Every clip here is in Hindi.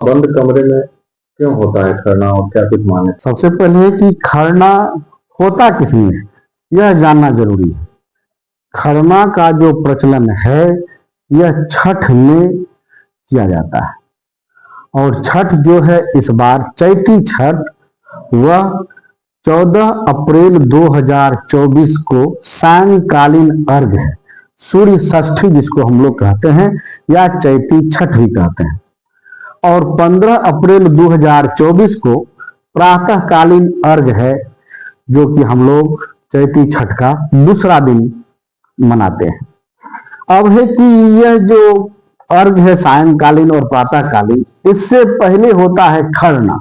बंद कमरे में क्यों होता है खरना और क्या कुछ माने? सबसे पहले कि खरना होता किसमें यह जानना जरूरी है। खरना का जो प्रचलन है यह छठ में किया जाता है और छठ जो है इस बार चैती छठ वह 14 अप्रैल 2024 को सायंकालीन अर्घ है। सूर्य षष्ठी जिसको हम लोग कहते हैं या चैती छठ भी कहते हैं, और 15 अप्रैल 2024 को प्रातःकालीन अर्घ है, जो कि हम लोग चैती छठ का दूसरा दिन मनाते हैं। अब है कि यह जो अर्घ है सायंकालीन और प्रातःकालीन, इससे पहले होता है खरना।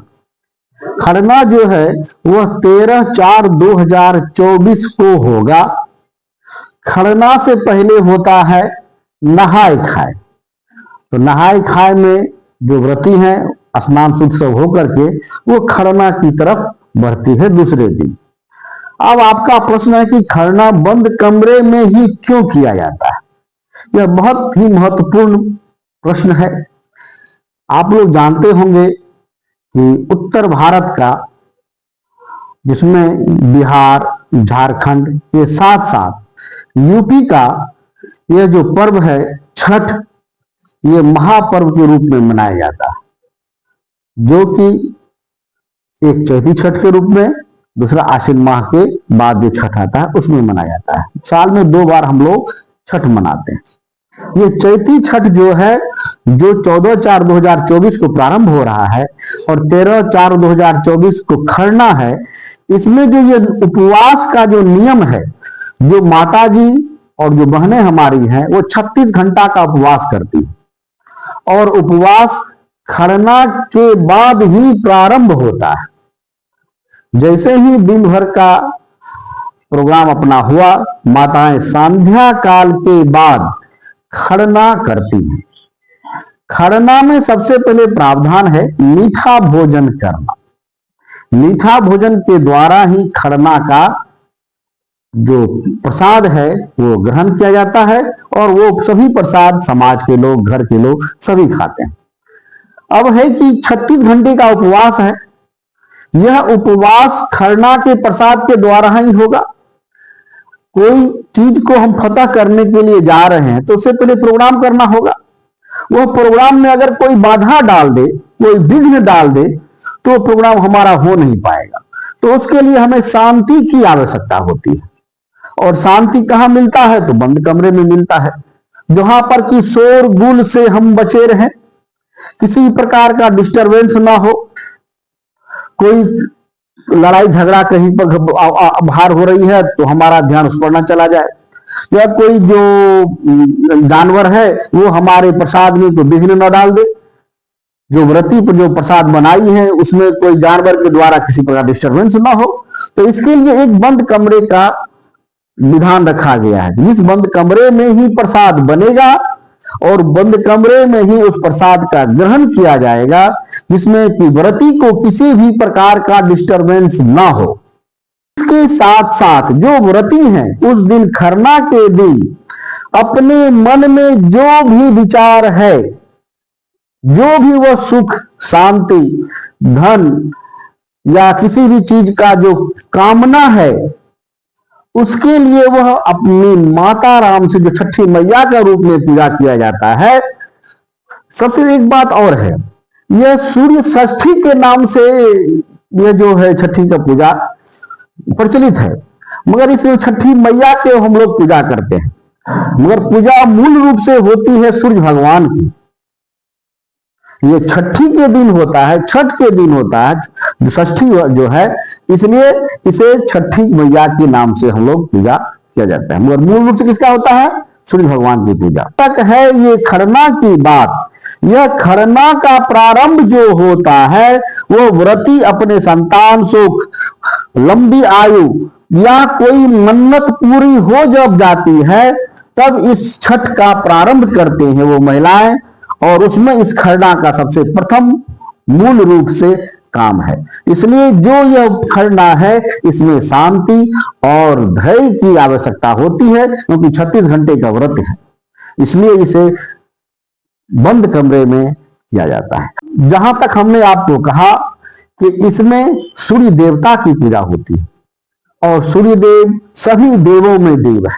खरना जो है वह 13/4/2024 को होगा। खरना से पहले होता है नहाय खाए। तो नहाय खाए में जो व्रती हैं स्नान शुद्ध सब होकर के वो खरना की तरफ बढ़ती है दूसरे दिन। अब आपका प्रश्न है कि खरना बंद कमरे में ही क्यों किया जाता है? यह बहुत ही महत्वपूर्ण प्रश्न है। आप लोग जानते होंगे कि उत्तर भारत का, जिसमें बिहार झारखंड के साथ साथ यूपी का यह जो पर्व है छठ, ये महापर्व के रूप में मनाया जाता है, जो कि एक चैती छठ के रूप में, दूसरा आश्विन माह के बाद जो छठ आता है उसमें मनाया जाता है। साल में 2 बार हम लोग छठ मनाते हैं। ये चैती छठ जो है जो 14/4/2024 को प्रारंभ हो रहा है और 13/4/2024 को खरना है, इसमें जो ये उपवास का जो नियम है, जो माता जी और जो बहनें हमारी हैं वो 36 घंटा का उपवास करती है और उपवास खरना के बाद ही प्रारंभ होता है। जैसे ही दिन भर का प्रोग्राम अपना हुआ, माताएं संध्या काल के बाद खरना करती हैं। खरना में सबसे पहले प्रावधान है मीठा भोजन करना। मीठा भोजन के द्वारा ही खरना का जो प्रसाद है वो ग्रहण किया जाता है और वो सभी प्रसाद समाज के लोग, घर के लोग सभी खाते हैं। अब है कि 36 घंटे का उपवास है। यह उपवास खरना के प्रसाद के द्वारा ही होगा। कोई चीज को हम फतह करने के लिए जा रहे हैं तो उससे पहले प्रोग्राम करना होगा। वह प्रोग्राम में अगर कोई बाधा डाल दे, कोई विघ्न डाल दे, तो प्रोग्राम हमारा हो नहीं पाएगा। तो उसके लिए हमें शांति की आवश्यकता होती है, और शांति कहाँ मिलता है? तो बंद कमरे में मिलता है, जहां पर कि शोरगुल से हम बचे रहें, किसी प्रकार का डिस्टरबेंस ना हो, कोई लड़ाई झगड़ा कहीं पर बाहर हो रही है तो हमारा ध्यान उस पर ना चला जाए, या कोई जो जानवर है वो हमारे प्रसाद में कोई विघ्न न डाल दे। जो व्रती पर जो प्रसाद बनाई है उसमें कोई जानवर के द्वारा किसी प्रकार डिस्टरबेंस ना हो। तो इसके लिए एक बंद कमरे का विधान रखा गया है। जिस बंद कमरे में ही प्रसाद बनेगा और बंद कमरे में ही उस प्रसाद का ग्रहण किया जाएगा, जिसमें कि व्रती को किसी भी प्रकार का डिस्टरबेंस ना हो। इसके साथ साथ जो व्रती हैं उस दिन खरना के दिन अपने मन में जो भी विचार है, जो भी वह सुख, शांति, धन या किसी भी चीज का जो कामना है, उसके लिए वह अपनी माता राम से, जो छठी मैया के रूप में पूजा किया जाता है। सबसे एक बात और है, यह सूर्य षष्ठी के नाम से यह जो है छठी का पूजा प्रचलित है, मगर इस छठी मैया के हम लोग पूजा करते हैं, मगर पूजा मूल रूप से होती है सूर्य भगवान की। ये छठी के दिन होता है, छठ के दिन होता है षष्ठी जो है, इसलिए इसे छठी मैया के नाम से हम लोग पूजा किया जाता है, मगर मूल रूप से किसका होता है? सूर्य भगवान की पूजा। तक है ये खरना की बात। यह खरना का प्रारंभ जो होता है वो व्रती अपने संतान सुख, लंबी आयु या कोई मन्नत पूरी हो जब जाती है तब इस छठ का प्रारंभ करते हैं वो महिलाएं, और उसमें इस खरना का सबसे प्रथम मूल रूप से काम है। इसलिए जो यह खरना है इसमें शांति और धैर्य की आवश्यकता होती है, क्योंकि 36 घंटे का व्रत है। इसलिए इसे बंद कमरे में किया जाता है। जहां तक हमने आपको कहा कि इसमें सूर्य देवता की पूजा होती है और सूर्य देव सभी देवों में देव है।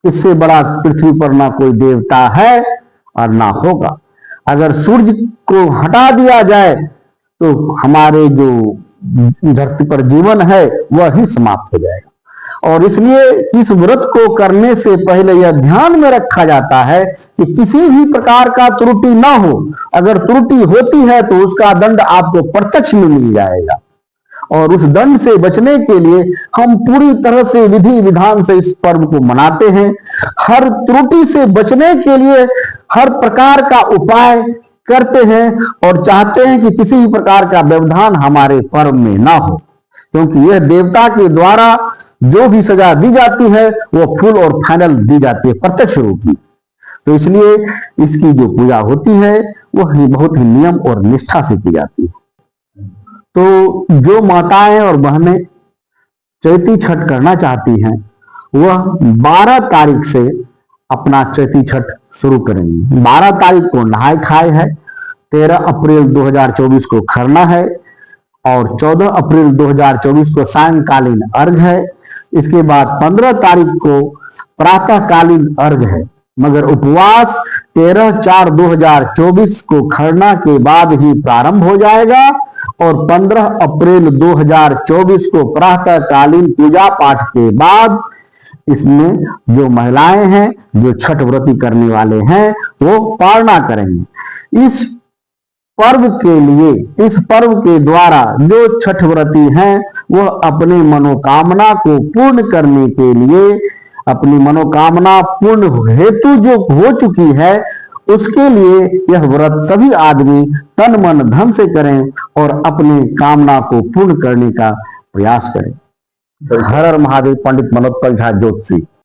इससे बड़ा पृथ्वी पर ना कोई देवता है और ना होगा। अगर सूर्य को हटा दिया जाए तो हमारे जो धरती पर जीवन है वह ही समाप्त हो जाएगा। और इसलिए इस व्रत को करने से पहले यह ध्यान में रखा जाता है कि किसी भी प्रकार का त्रुटि ना हो। अगर त्रुटि होती है तो उसका दंड आपको प्रत्यक्ष में मिल जाएगा और उस दंड से बचने के लिए हम पूरी तरह से विधि विधान से इस पर्व को मनाते हैं। हर त्रुटि से बचने के लिए हर प्रकार का उपाय करते हैं और चाहते हैं कि किसी भी प्रकार का व्यवधान हमारे पर्व में ना हो, क्योंकि यह देवता के द्वारा जो भी सजा दी जाती है वो फुल और फाइनल दी जाती है, प्रत्यक्ष रूप की। तो इसलिए इसकी जो पूजा होती है वह बहुत ही नियम और निष्ठा से की जाती है। तो जो माताएं और बहनें चैती छठ करना चाहती हैं वह 12 तारीख से अपना चैती छठ शुरू करेंगी। 12 तारीख को नहाय खाए है, 13 अप्रैल 2024 को खरना है और 14 अप्रैल 2024 को सायंकालीन अर्घ है। इसके बाद 15 तारीख को प्रातःकालीन अर्घ है, मगर उपवास 13/4/2024 को खरना के बाद ही प्रारंभ हो जाएगा और 15 अप्रैल 2024 को प्रातःकालीन पूजा पाठ के बाद इसमें जो महिलाएं हैं, जो छठ व्रती करने वाले हैं, वो पारणा करेंगे। इस पर्व के लिए, इस पर्व के द्वारा जो छठ व्रती हैं वह अपने मनोकामना को पूर्ण करने के लिए, अपनी मनोकामना पूर्ण हेतु जो हो चुकी है उसके लिए यह व्रत सभी आदमी तन मन धन से करें और अपने कामना को पूर्ण करने का प्रयास करें। हर हर महादेव। पंडित मनोत्पल झा ज्योतिषी।